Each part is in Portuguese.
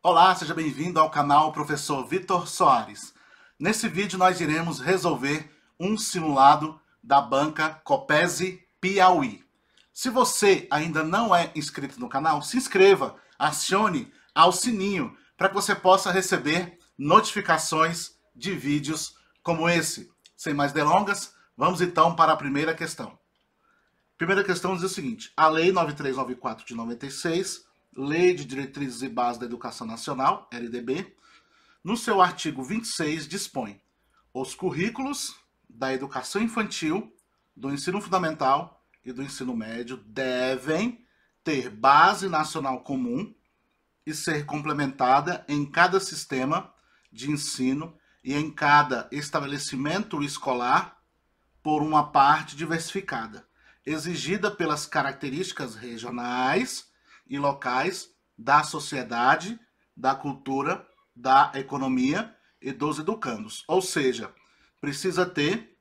Olá, seja bem-vindo ao canal Professor Vitor Soares. Nesse vídeo nós iremos resolver um simulado da banca Copesi Piauí. Se você ainda não é inscrito no canal, se inscreva, acione o sininho para que você possa receber notificações de vídeos como esse. Sem mais delongas, vamos então para a primeira questão. Primeira questão diz o seguinte: a Lei 9394 de 96, Lei de Diretrizes e Bases da Educação Nacional, LDB, no seu artigo 26, dispõe: os currículos da educação infantil, do ensino fundamental e do ensino médio devem ter base nacional comum e ser complementada em cada sistema de ensino e em cada estabelecimento escolar por uma parte diversificada, exigida pelas características regionais e locais da sociedade, da cultura, da economia e dos educandos. Ou seja, precisa ter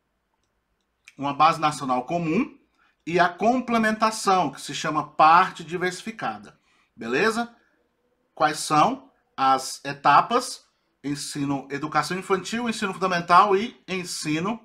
uma base nacional comum e a complementação, que se chama parte diversificada. Beleza? Quais são as etapas? Educação infantil, ensino fundamental e ensino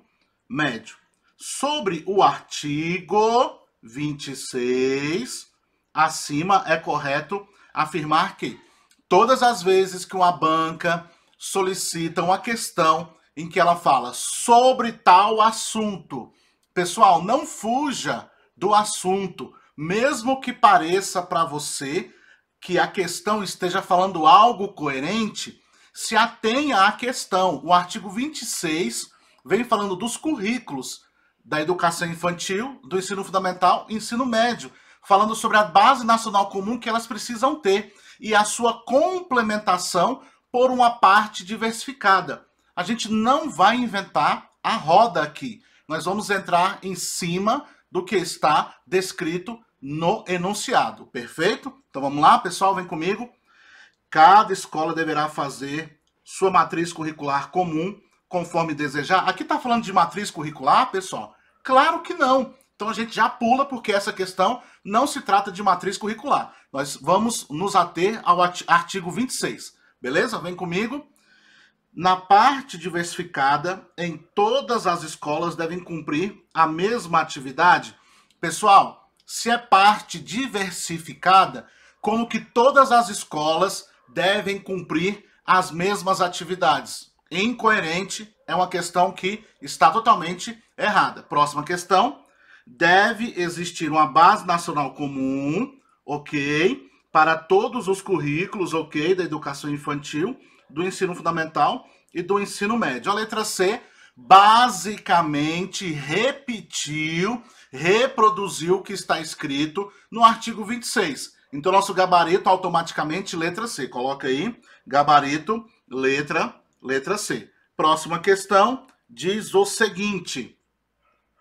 médio. Sobre o artigo 26, acima é correto afirmar que todas as vezes que uma banca solicita uma questão em que ela fala sobre tal assunto, pessoal, não fuja do assunto, mesmo que pareça para você que a questão esteja falando algo coerente, se atenha à questão. O artigo 26 vem falando dos currículos da educação infantil, do ensino fundamental e ensino médio, falando sobre a base nacional comum que elas precisam ter e a sua complementação por uma parte diversificada. A gente não vai inventar a roda aqui. Nós vamos entrar em cima do que está descrito no enunciado. Perfeito? Então vamos lá, pessoal, vem comigo. Cada escola deverá fazer sua matriz curricular comum conforme desejar. Aqui está falando de matriz curricular, pessoal? Claro que não. Então a gente já pula, porque essa questão não se trata de matriz curricular. Nós vamos nos ater ao artigo 26. Beleza? Vem comigo. Na parte diversificada, em todas as escolas devem cumprir a mesma atividade. Pessoal, se é parte diversificada, como que todas as escolas devem cumprir as mesmas atividades? Incoerente, é uma questão que está totalmente errada. Próxima questão. Deve existir uma base nacional comum, ok, para todos os currículos, ok, da educação infantil, do ensino fundamental e do ensino médio. A letra C basicamente reproduziu o que está escrito no artigo 26. Então, nosso gabarito automaticamente letra C. Coloca aí, gabarito, letra C. Próxima questão diz o seguinte: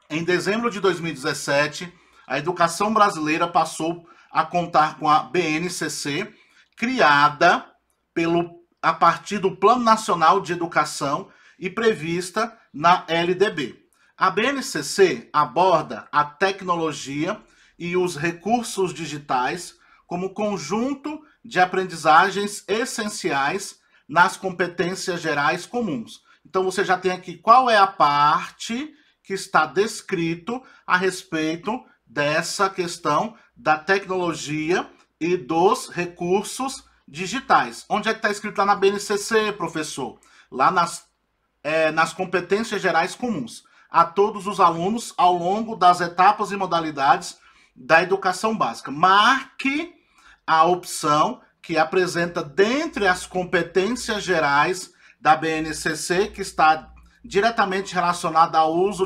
em dezembro de 2017, a educação brasileira passou a contar com a BNCC, criada a partir do Plano Nacional de Educação e prevista na LDB. A BNCC aborda a tecnologia e os recursos digitais como conjunto de aprendizagens essenciais nas competências gerais comuns. Então você já tem aqui qual é a parte que está descrito a respeito dessa questão da tecnologia e dos recursos digitais. Onde é que está escrito lá na BNCC, professor? Lá nas competências gerais comuns a todos os alunos ao longo das etapas e modalidades da educação básica. Marque a opção que apresenta dentre as competências gerais da BNCC, que está diretamente relacionada ao uso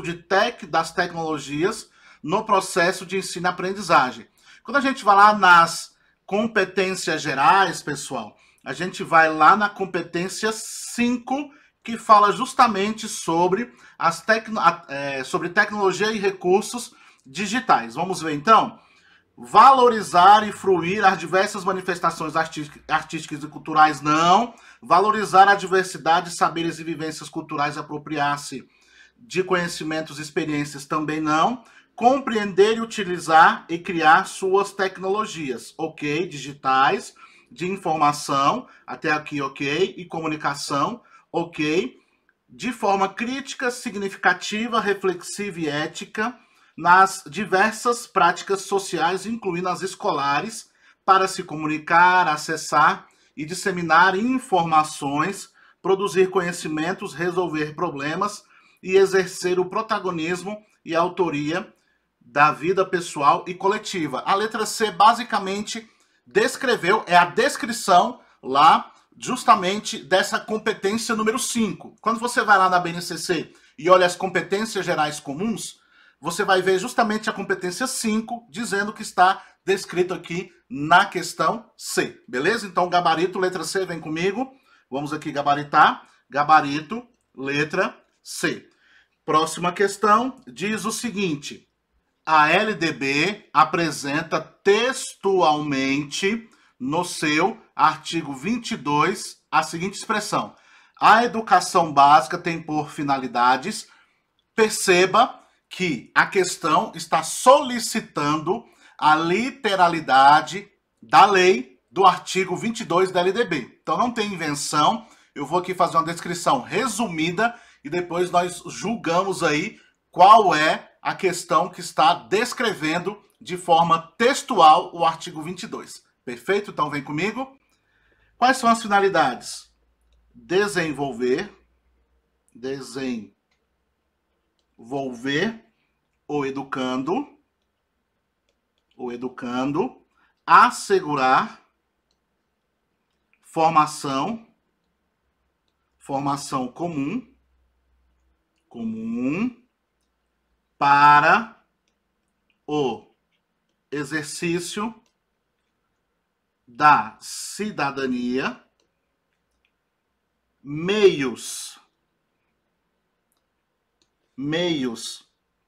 das tecnologias no processo de ensino-aprendizagem. Quando a gente vai lá nas competências gerais, pessoal, a gente vai lá na competência 5, que fala justamente sobre sobre tecnologia e recursos digitais. Vamos ver então? Valorizar e fruir as diversas manifestações artísticas e culturais, não. Valorizar a diversidade de saberes e vivências culturais, apropriar-se de conhecimentos e experiências, também não. Compreender e utilizar e criar suas tecnologias, ok, digitais. de informação, até aqui ok, e comunicação, ok, de forma crítica, significativa, reflexiva e ética, nas diversas práticas sociais, incluindo as escolares, para se comunicar, acessar e disseminar informações, produzir conhecimentos, resolver problemas e exercer o protagonismo e a autoria da vida pessoal e coletiva. A letra C basicamente descreveu, é a descrição lá justamente dessa competência número 5. Quando você vai lá na BNCC e olha as competências gerais comuns, você vai ver justamente a competência 5, dizendo que está descrito aqui na questão C, beleza? Então, gabarito, letra C, vem comigo. Vamos aqui gabaritar. Gabarito, letra C. Próxima questão diz o seguinte: a LDB apresenta textualmente no seu artigo 22 a seguinte expressão: a educação básica tem por finalidades. Perceba que a questão está solicitando a literalidade da lei do artigo 22 da LDB. Então não tem invenção, eu vou aqui fazer uma descrição resumida e depois nós julgamos aí qual é a questão que está descrevendo de forma textual o artigo 22. Perfeito? Então vem comigo. Quais são as finalidades? Desenvolver o educando, assegurar formação comum para o exercício da cidadania, meios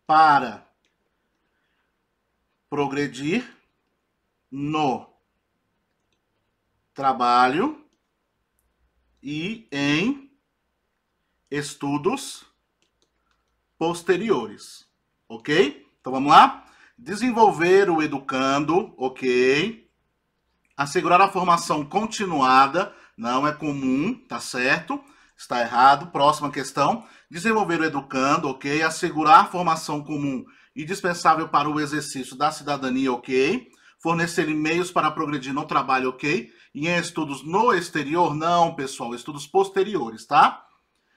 para progredir no trabalho e em estudos posteriores, ok? Então vamos lá? Desenvolver o educando, ok? Assegurar a formação continuada, não é comum, tá certo? Está errado. Próxima questão. Desenvolver o educando, ok? Assegurar a formação comum indispensável para o exercício da cidadania, ok? Fornecer meios para progredir no trabalho, ok? E em estudos no exterior, não, pessoal, estudos posteriores, tá?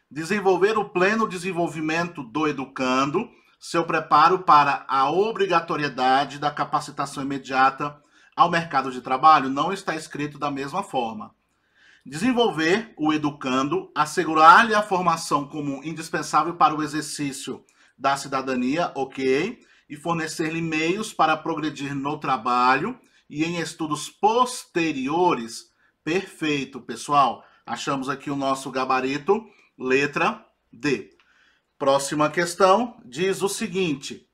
Desenvolver o pleno desenvolvimento do educando, seu preparo para a obrigatoriedade da capacitação imediata ao mercado de trabalho, não está escrito da mesma forma. Desenvolver o educando, assegurar-lhe a formação comum indispensável para o exercício da cidadania, ok? E fornecer-lhe meios para progredir no trabalho e em estudos posteriores. Perfeito, pessoal. Achamos aqui o nosso gabarito, letra D. Próxima questão diz o seguinte: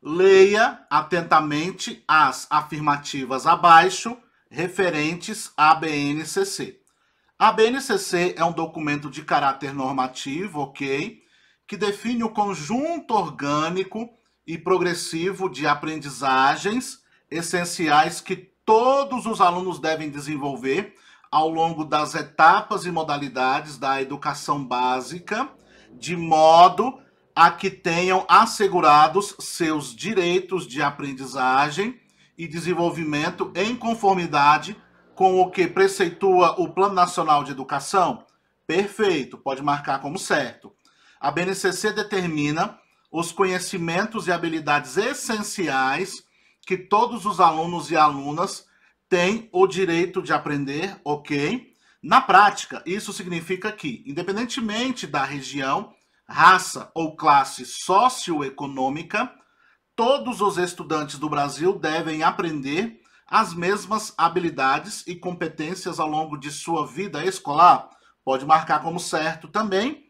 leia atentamente as afirmativas abaixo referentes à BNCC. A BNCC é um documento de caráter normativo, ok? Que define o conjunto orgânico e progressivo de aprendizagens essenciais que todos os alunos devem desenvolver ao longo das etapas e modalidades da educação básica, de modo a que tenham assegurados seus direitos de aprendizagem e desenvolvimento em conformidade com o que preceitua o Plano Nacional de Educação? Perfeito, pode marcar como certo. A BNCC determina os conhecimentos e habilidades essenciais que todos os alunos e alunas têm o direito de aprender, ok? Na prática, isso significa que, independentemente da região, raça ou classe socioeconômica, todos os estudantes do Brasil devem aprender as mesmas habilidades e competências ao longo de sua vida escolar? Pode marcar como certo também.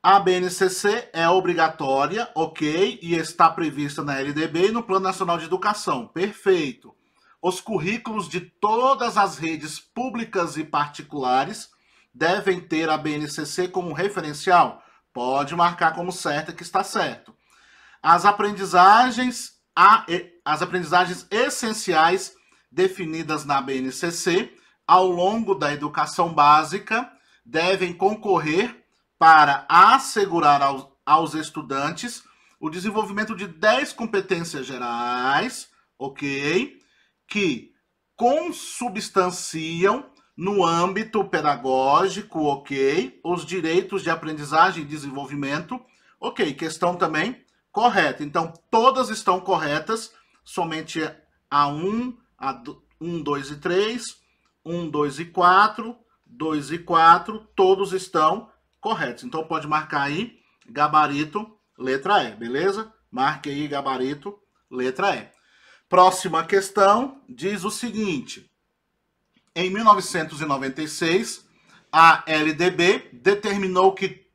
A BNCC é obrigatória, ok, e está prevista na LDB e no Plano Nacional de Educação. Perfeito. Os currículos de todas as redes públicas e particulares devem ter a BNCC como referencial? Pode marcar como certo que está certo. As aprendizagens essenciais definidas na BNCC ao longo da educação básica devem concorrer para assegurar aos estudantes o desenvolvimento de 10 competências gerais, ok? Que consubstanciam no âmbito pedagógico, ok? Os direitos de aprendizagem e desenvolvimento, ok? Questão também correta. Então, todas estão corretas, somente a 1, 2 e 3, 1, 2 e 4, 2 e 4, todos estão corretos. Então, pode marcar aí, gabarito, letra E, beleza? Marque aí, gabarito, letra E. Próxima questão diz o seguinte: em 1996, a LDB determinou que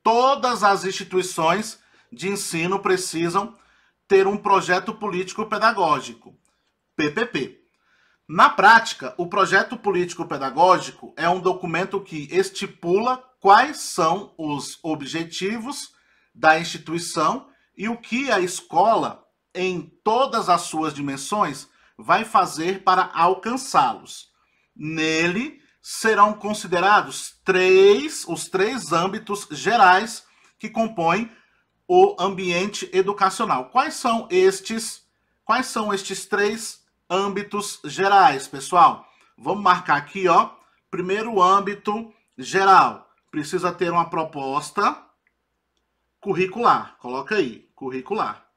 todas as instituições de ensino precisam ter um projeto político-pedagógico, PPP. Na prática, o projeto político-pedagógico é um documento que estipula quais são os objetivos da instituição e o que a escola, em todas as suas dimensões, vai fazer para alcançá-los. Nele serão considerados os três âmbitos gerais que compõem o ambiente educacional. Quais são estes três âmbitos gerais, pessoal? Vamos marcar aqui, ó. Primeiro âmbito geral, precisa ter uma proposta curricular. Coloca aí, curricular.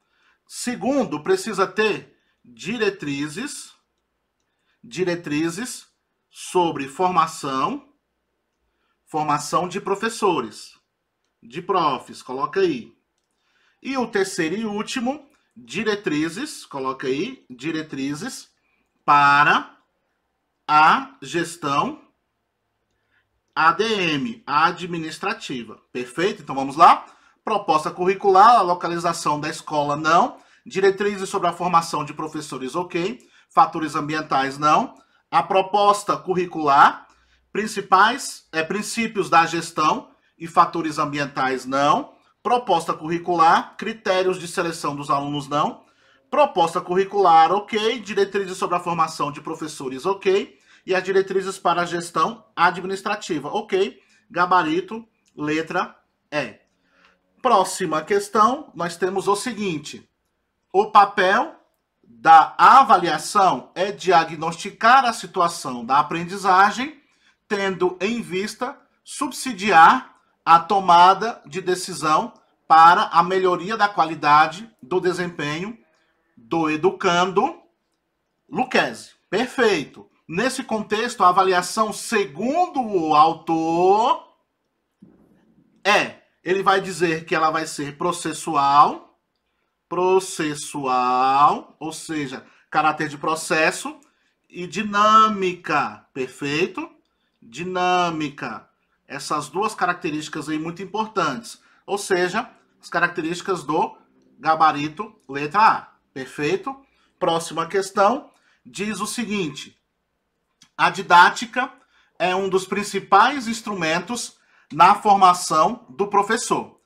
Segundo, precisa ter diretrizes sobre formação de professores, de profs, coloca aí. E o terceiro e último, diretrizes, coloca aí, diretrizes para a gestão ADM, administrativa. Perfeito? Então vamos lá. Proposta curricular, a localização da escola, não. Diretrizes sobre a formação de professores, ok. Fatores ambientais, não. A proposta curricular, princípios da gestão e fatores ambientais, não. Proposta curricular, critérios de seleção dos alunos, não. Proposta curricular, ok. Diretrizes sobre a formação de professores, ok. E as diretrizes para a gestão administrativa, ok. Gabarito, letra E. Próxima questão, nós temos o seguinte: o papel da avaliação é diagnosticar a situação da aprendizagem, tendo em vista subsidiar a tomada de decisão para a melhoria da qualidade do desempenho do educando. Lucchesi. Perfeito. Nesse contexto, a avaliação, segundo o autor, ele vai dizer que ela vai ser processual, ou seja, caráter de processo, e dinâmica, perfeito? Dinâmica. Essas duas características aí muito importantes, ou seja, as características do gabarito letra A, perfeito? Próxima questão diz o seguinte: a didática é um dos principais instrumentos na formação do professor.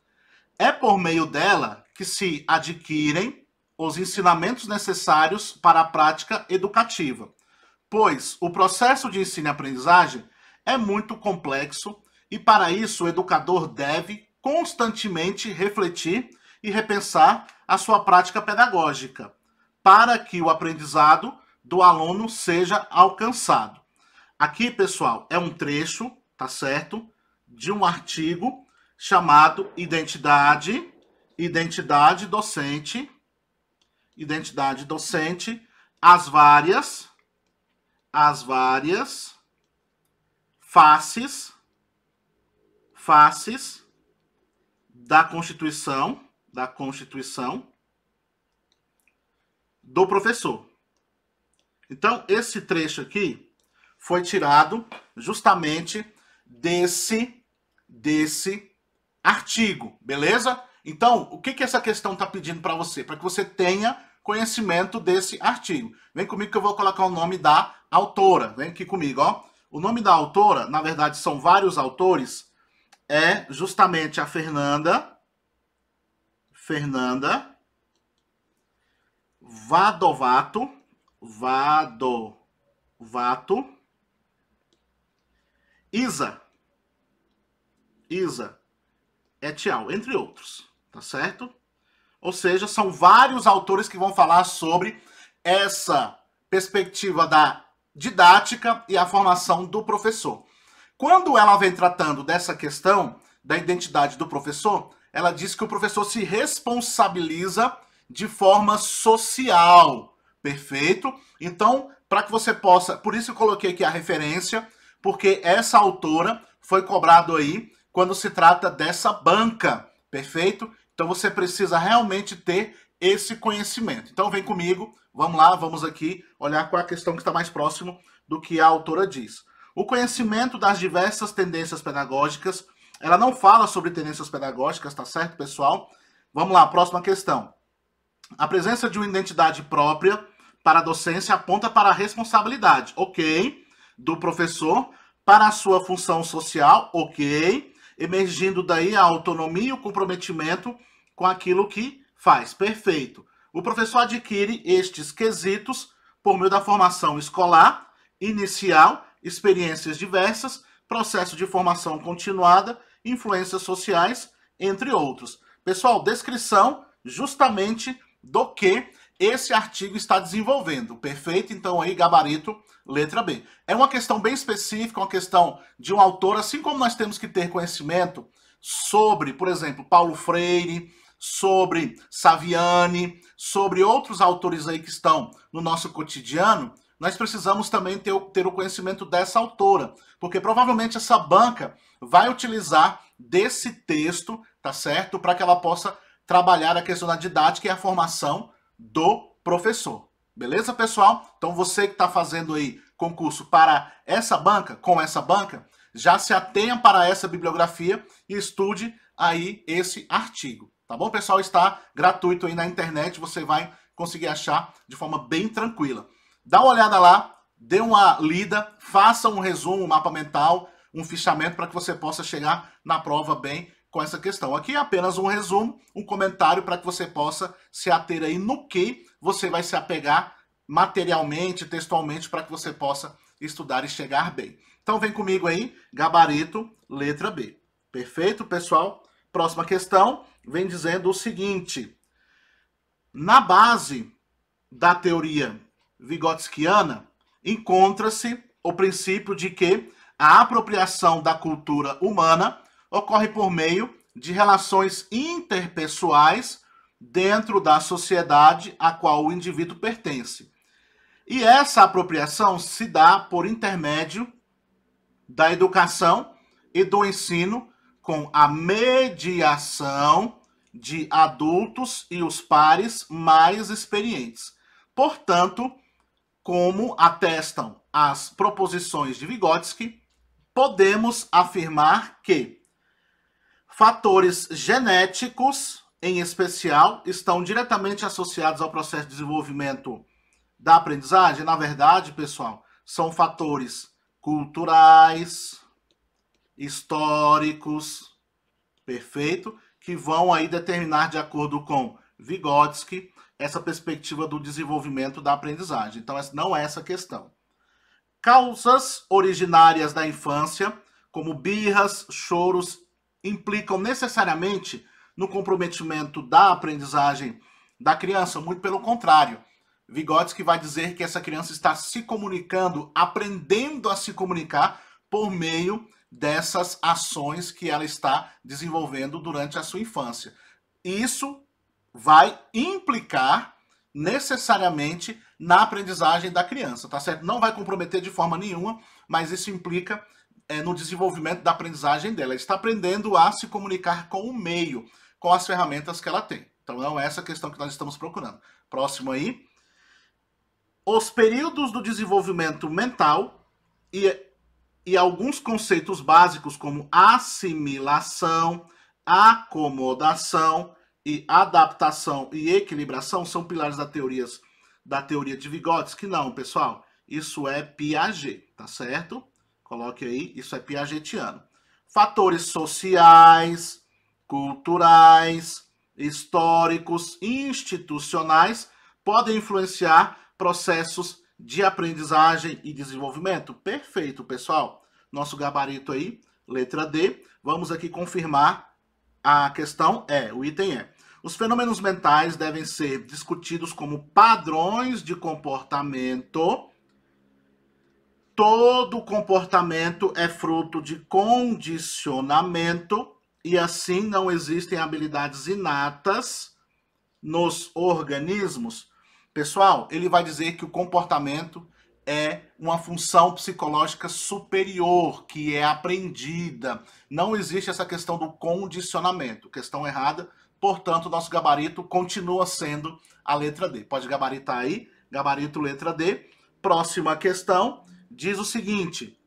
É por meio dela que se adquirem os ensinamentos necessários para a prática educativa, pois o processo de ensino e aprendizagem é muito complexo e, para isso, o educador deve constantemente refletir e repensar a sua prática pedagógica, para que o aprendizado do aluno seja alcançado. Aqui, pessoal, é um trecho, tá certo? De um artigo chamado Identidade Docente, as várias faces da Constituição do professor. Então, esse trecho aqui foi tirado justamente desse artigo, beleza? Então, o que essa questão está pedindo para você? Para que você tenha conhecimento desse artigo. Vem comigo que eu vou colocar o nome da autora. Vem aqui comigo, ó. O nome da autora, na verdade, são vários autores, é justamente a Fernanda Vadovato, Isa et al., entre outros, tá certo? Ou seja, são vários autores que vão falar sobre essa perspectiva da didática e a formação do professor. Quando ela vem tratando dessa questão da identidade do professor, ela diz que o professor se responsabiliza de forma social, perfeito? Então, para que você possa... Por isso eu coloquei aqui a referência, porque essa autora foi cobrado aí quando se trata dessa banca, perfeito? Então você precisa realmente ter esse conhecimento. Então vem comigo, vamos lá, vamos aqui olhar qual é a questão que está mais próximo do que a autora diz. O conhecimento das diversas tendências pedagógicas, ela não fala sobre tendências pedagógicas, tá certo, pessoal? Vamos lá, próxima questão. A presença de uma identidade própria para a docência aponta para a responsabilidade, ok, do professor, para a sua função social, ok, emergindo daí a autonomia e o comprometimento com aquilo que faz, perfeito. O professor adquire estes quesitos por meio da formação escolar, inicial, experiências diversas, processo de formação continuada, influências sociais, entre outros. Pessoal, descrição justamente do que esse artigo está desenvolvendo, perfeito? Então aí, gabarito, letra B. É uma questão bem específica, uma questão de um autor, assim como nós temos que ter conhecimento sobre, por exemplo, Paulo Freire, sobre Saviani, sobre outros autores aí que estão no nosso cotidiano, nós precisamos também ter o conhecimento dessa autora, porque provavelmente essa banca vai utilizar desse texto, tá certo? Para que ela possa trabalhar a questão da didática e a formação do professor. Beleza, pessoal? Então você que está fazendo aí concurso para essa banca, com essa banca, já se atenha para essa bibliografia e estude aí esse artigo. Tá bom, pessoal? Está gratuito aí na internet, você vai conseguir achar de forma bem tranquila. Dá uma olhada lá, dê uma lida, faça um resumo, um mapa mental, um fichamento para que você possa chegar na prova bem com essa questão. Aqui é apenas um resumo, um comentário para que você possa se ater aí no que você vai se apegar materialmente, textualmente, para que você possa estudar e chegar bem. Então vem comigo aí, gabarito, letra B. Perfeito, pessoal? Próxima questão vem dizendo o seguinte: na base da teoria vigotskiana encontra-se o princípio de que a apropriação da cultura humana ocorre por meio de relações interpessoais dentro da sociedade a qual o indivíduo pertence. E essa apropriação se dá por intermédio da educação e do ensino com a mediação de adultos e os pares mais experientes. Portanto, como atestam as proposições de Vygotsky, podemos afirmar que fatores genéticos, em especial, estão diretamente associados ao processo de desenvolvimento da aprendizagem. Na verdade, pessoal, são fatores culturais, históricos, perfeito, que vão aí determinar, de acordo com Vygotsky, essa perspectiva do desenvolvimento da aprendizagem. Então, não é essa a questão. Causas originárias da infância, como birras, choros, implicam necessariamente no comprometimento da aprendizagem da criança? Muito pelo contrário. Vygotsky vai dizer que essa criança está se comunicando, aprendendo a se comunicar por meio dessas ações que ela está desenvolvendo durante a sua infância. Isso vai implicar necessariamente na aprendizagem da criança, tá certo? Não vai comprometer de forma nenhuma, mas isso implica no desenvolvimento da aprendizagem dela. Ela está aprendendo a se comunicar com o meio, com as ferramentas que ela tem. Então não é essa questão que nós estamos procurando. Próximo aí. Os períodos do desenvolvimento mental e alguns conceitos básicos como assimilação, acomodação e adaptação e equilibração são pilares da teoria de Vygotsky? Não, pessoal. Isso é Piaget, tá certo? Coloque aí, isso é piagetiano. Fatores sociais, culturais, históricos, institucionais podem influenciar processos de aprendizagem e desenvolvimento? Perfeito, pessoal. Nosso gabarito aí, letra D. Vamos aqui confirmar a questão o item é. Os fenômenos mentais devem ser discutidos como padrões de comportamento. Todo comportamento é fruto de condicionamento e assim não existem habilidades inatas nos organismos. Pessoal, ele vai dizer que o comportamento é uma função psicológica superior, que é aprendida. Não existe essa questão do condicionamento. Questão errada. Portanto, nosso gabarito continua sendo a letra D. Pode gabaritar aí. Gabarito letra D. Próxima questão diz o seguinte.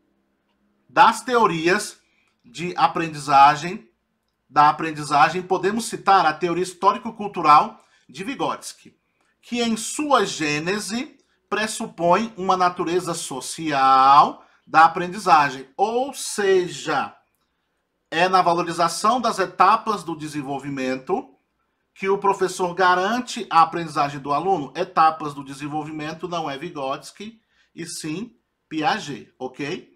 Das teorias de aprendizagem, podemos citar a teoria histórico-cultural de Vygotsky, que em sua gênese pressupõe uma natureza social da aprendizagem, ou seja, é na valorização das etapas do desenvolvimento que o professor garante a aprendizagem do aluno. Etapas do desenvolvimento não é Vygotsky, e sim Piaget, ok?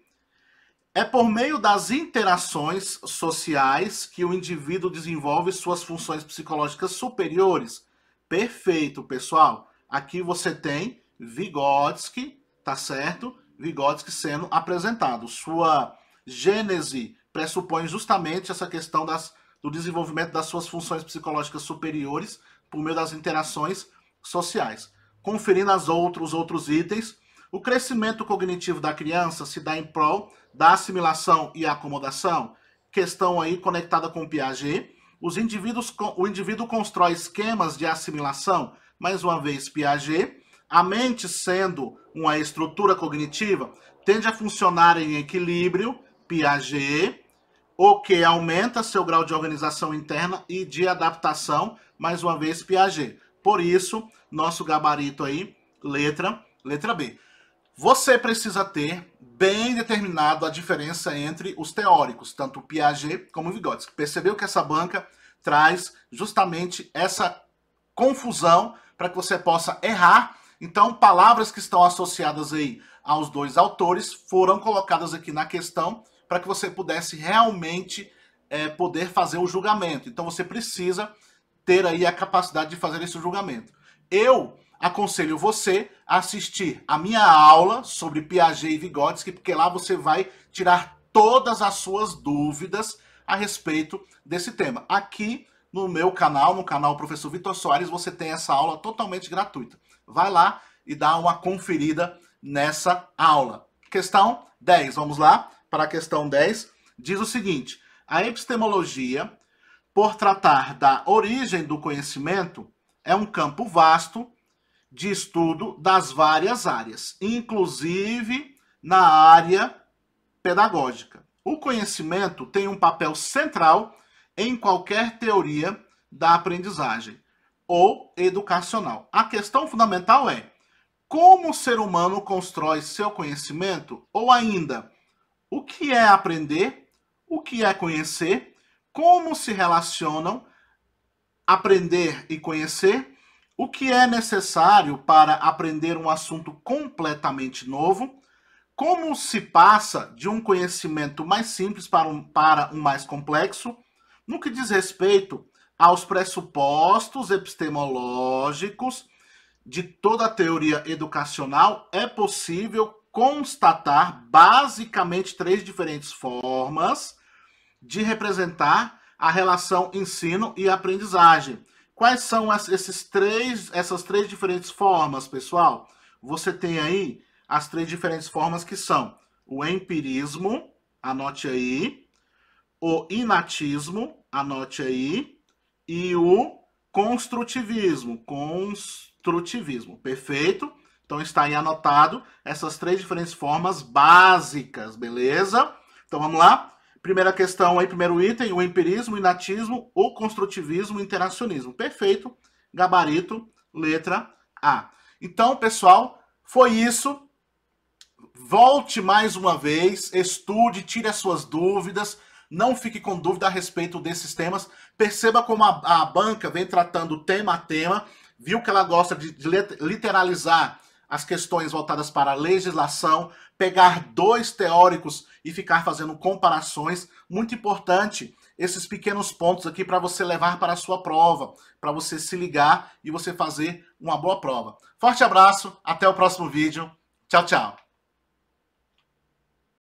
É por meio das interações sociais que o indivíduo desenvolve suas funções psicológicas superiores. Perfeito, pessoal. Aqui você tem Vygotsky, tá certo? Vygotsky sendo apresentado. Sua gênese pressupõe justamente essa questão do desenvolvimento das suas funções psicológicas superiores por meio das interações sociais. Conferindo os outros itens, o crescimento cognitivo da criança se dá em prol da assimilação e acomodação. Questão aí conectada com Piaget. O indivíduo constrói esquemas de assimilação, mais uma vez Piaget. A mente, sendo uma estrutura cognitiva, tende a funcionar em equilíbrio, Piaget, o que aumenta seu grau de organização interna e de adaptação, mais uma vez Piaget. Por isso, nosso gabarito aí, letra B. Você precisa ter bem determinado a diferença entre os teóricos, tanto Piaget como Vygotsky. Percebeu que essa banca traz justamente essa confusão para que você possa errar. Então, palavras que estão associadas aí aos dois autores foram colocadas aqui na questão para que você pudesse realmente poder fazer o julgamento. Então, você precisa ter aí a capacidade de fazer esse julgamento. Eu aconselho você a assistir a minha aula sobre Piaget e Vygotsky, porque lá você vai tirar todas as suas dúvidas a respeito desse tema. Aqui no meu canal, no canal Professor Vitor Soares, você tem essa aula totalmente gratuita. Vai lá e dá uma conferida nessa aula. Questão 10, vamos lá para a questão 10. Diz o seguinte: a epistemologia, por tratar da origem do conhecimento, é um campo vasto de estudo das várias áreas, inclusive na área pedagógica. O conhecimento tem um papel central em qualquer teoria da aprendizagem ou educacional. A questão fundamental é: como o ser humano constrói seu conhecimento? Ou ainda, o que é aprender? O que é conhecer? Como se relacionam aprender e conhecer? O que é necessário para aprender um assunto completamente novo? Como se passa de um conhecimento mais simples para um mais complexo? No que diz respeito aos pressupostos epistemológicos de toda a teoria educacional, é possível constatar basicamente 3 diferentes formas de representar a relação ensino e aprendizagem. Quais são essas três diferentes formas, pessoal? Você tem aí as 3 diferentes formas que são o empirismo, anote aí, o inatismo, anote aí, e o construtivismo, perfeito? Então está aí anotado essas 3 diferentes formas básicas, beleza? Então vamos lá. Primeira questão aí, primeiro item, o empirismo, o inatismo, o construtivismo, o interacionismo. Perfeito. Gabarito, letra A. Então, pessoal, foi isso. Volte mais uma vez, estude, tire as suas dúvidas, não fique com dúvida a respeito desses temas. Perceba como a banca vem tratando tema a tema, viu que ela gosta de literalizar as questões voltadas para a legislação, pegar dois teóricos e ficar fazendo comparações. Muito importante esses pequenos pontos aqui para você levar para a sua prova, para você se ligar e você fazer uma boa prova. Forte abraço, até o próximo vídeo. Tchau, tchau.